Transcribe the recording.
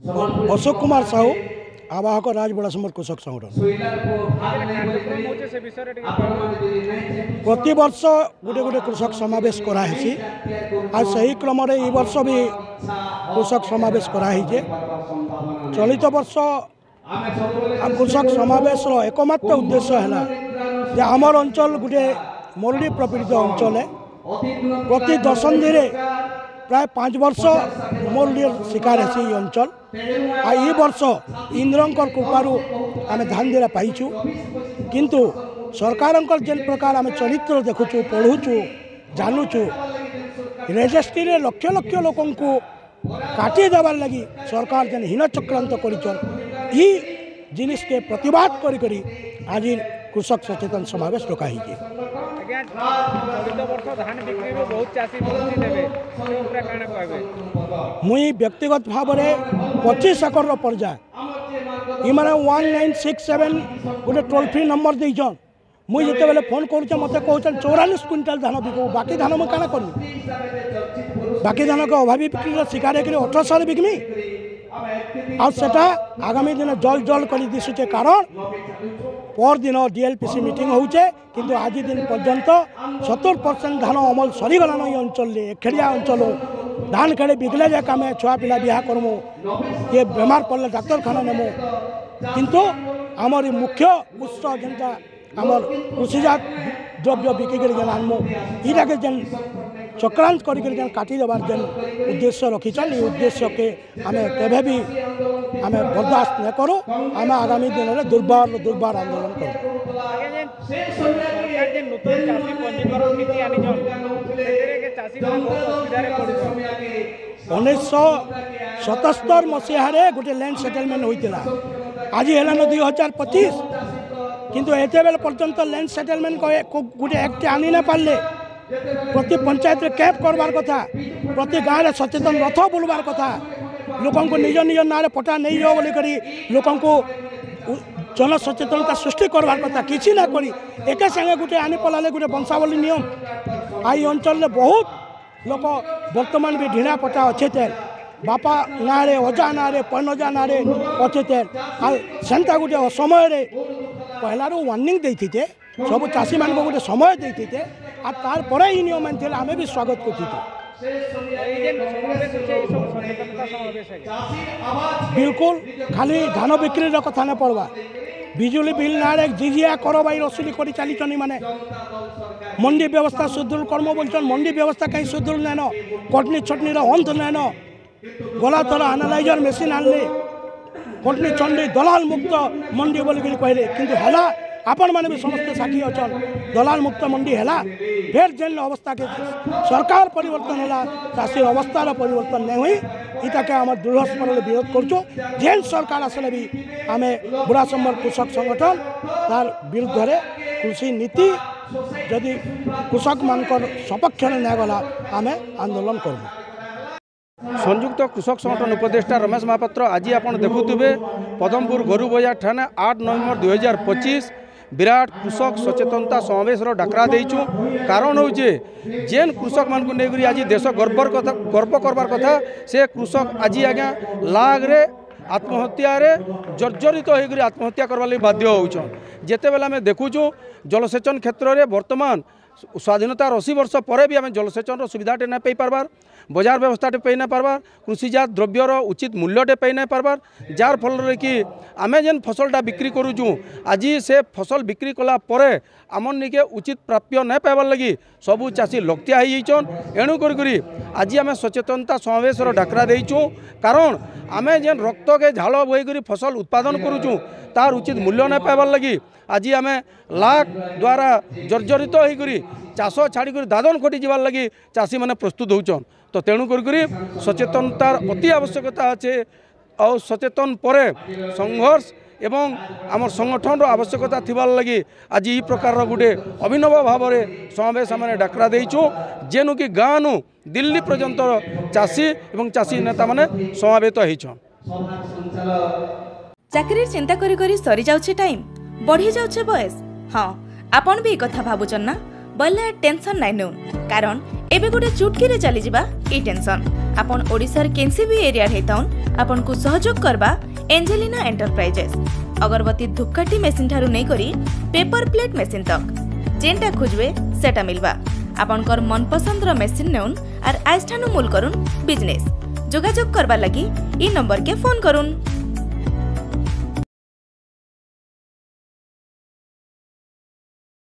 अशोक कुमार साहू आवाहक राजबड़ासमर कृषक संगठन प्रति वर्ष गोटे गोटे कृषक समावेश कराही आ सही क्रम ए वर्ष भी कृषक समावेश कराही चलित वर्ष कृषक समावेश एकमात्र उद्देश्य है जे आमर अंचल गोटे मरुड़ी प्रपीड़ित अंचल है प्रति दशंधि प्राय 5 वर्ष मरुड़ी शिकार है अंचल आ ई वर्ष इंद्रंकर कृपारू आम धान देरा पाइचु किंतु सरकार जेन प्रकार आम चरित्र देखुचु पढ़ुचु जानुचु रेजिस्ट्री रे लक्ष लक्ष लोक काटी देवार लगी सरकार जेन हीन चक्रांत कर जिनिस के प्रतिवाद करी आज कृषक सचेतन समावेश रखाई मुई व्यक्तिगत भाव में 25 एकर पर्याय ये मैंने 1967 गोटे टोल फ्री नंबर देचन मुई जिते बेले फोन कर मत कहन 44 क्विंटाल धान बिकू बाकी धान मुझे क्या कर बाकी धान के अभावी बिक्री शिकार होकर 1800 बिकमी आटा आगामी दिन जल जल कर दिशुचे कारण पर दिन डीएलपीसी मीटिंग होचे किंतु आज दिन पर्यंत 70% धान अमल सरीगलान ये अंचल एखेड़िया अंचल धान खेड़े बिकले जाक आम छुआ पिला बिहा करमु ये बेमार पड़े डाक्तरखाना नेमु किंतु आमर मुख्य उत्स जेनटा आमर कृषिजात द्रव्य बिकिक जेन आनमु इटाके जेन चक्रांत कर काटी देवार जेन उद्देश्य रखीचन ये उद्देश्य के आम केवे भी आम बर्दाश्त न करूँ आम आगामी दिन में दुर्बार आंदोलन करूँ 1977 मसीह गोटे लैंड सेटलमेंट होता आज है 2025 किंतु एते बेल पर्यंत लैंड सेटलमेंट गोटे एक्ट आनी ना पारे प्रति पंचायत कैंप करवार कथा प्रति गाँव में सचेतन रथ बुलवार कथा लोक निज निज ना पटा नहीं जाओ बोली लोक जन सचेतनता सृष्टि करवार कथा किसी ना करी एके संगे गोटे आनी पलाले गोटे वंशावली नियम आई अंचल बहुत लोक वर्तमान भी ढीणा पटा अच्छे तेल बापा ना अजा ना पैनजा ना अच्छे तेल आंता गोटे असमय पहलार वार्निंग देते सब चाषी मान गोटे समय देते आ तार पर ही नियम आनी आम भी स्वागत कर बिल्कुल खाली धान बिक्री कथा ना पड़वा बिजुली बिल ना जिजिया कर बाई रसुली कर चली माने मंडी व्यवस्था सुदृढ़ कर्म बोलचन मंडी व्यवस्था कहीं सुदृढ़ नैन कटनी छटनी अंत नैन गला थर आनालाइजर मेसीन आनले कटनी चंडी दलाल मुक्त मंडी बोलिक कहले किंतु हला आपण मैंने भी समस्त साक्षी अच्छन दलाल मुक्त मंडी है फिर जेन अवस्था के सरकार परिवर्तन है चाषी अवस्थार परिवर्तन नहीं हुई इटा के आम दृढ़ स्मरण विरोध करुँ जेन सरकार आसले भी आम बुढ़ासम्बर कृषक संगठन तार विरुद्ध रे कृषि नीति जदि कृषक मान सपक्ष नहीं गला आम आंदोलन करूँ। संयुक्त कृषक संगठन उपदेष्टा रमेश महापात्र आज आप देखुवे पदमपुर गोरु बजार थाना 8 नवेम्बर 2025 विराट कृषक सचेतनता समावेश डाकरा देचु कारण हूँ जेन कृषक मान को लेकर आज देश गर्व करवार कथा से कृषक आज आज्ञा लागरे आत्महत्या जर्जरित होकर आत्महत्या करवा बाध्य होचन जेते बेला आम देखुचु जलसेचन क्षेत्र में वर्तमान स्वाधीनतार 80 वर्ष पर भी आम जलसेचन सुविधाटे ना पाई पार्बार बजार व्यवस्थाटे पाई ना पार्बार कृषिजात द्रव्यर उचित मूल्यटे पाई ना पार्बार जार फल कि आम जेन फसलटा बिक्री करुचु आज से फसल बिक्री कला परे आमर निके उचित प्राप्य नहीं पाइबार लगी सबू चाषी लक्तिया होचन एणु करी आज आम सचेतनता समावेश डाकरा देचु कारण आम जेन रक्त के झाल बोईकर फसल उत्पादन करुचु तार उचित मूल्य नहीं पाइबार लगी आज आम लाख द्वारा जर्जरित होकर चाष छाड़ी दादन खटी जावार लगी चाषी मैंने प्रस्तुत होचन तो तेणु करी सचेतनतार अति आवश्यकता अच्छे और सचेतन परे संघर्ष एवं आम संगठन आवश्यकता थिबार लगी आज ये प्रकार गोटे अभिनव भाव में समावेश आम डाकरा देचु जेनु कि गाँव दिल्ली पर्यंत चाषी एवं चाषी नेता माने समावेत होइछन। चाकरी चिंता करी करी सरी जाउछे टाइम बढ़ी जाउछे बयस हाँ आपण भी कथा भाबुचन ना बोले टेंशन नाइ नो कारण एबे गोटे चुटकी रे चली जिबा ई टेंशन आपन ओडिशार केनसी भी एरिया हेताउन आपन को सहयोग करबा एंजेलिना एंटरप्राइजेस अगरबत्ती धूपकाठी मेसिन ठारू नै करी पेपर प्लेट मेसिन तक जेनटा खोजबे सेटा मिलबा आपनकर मनपसंद रो मेसिन नेउन आर आइस ठानु मूल करुन बिजनेस जोगाजोग करबा लगी ई नंबर के फोन करुन।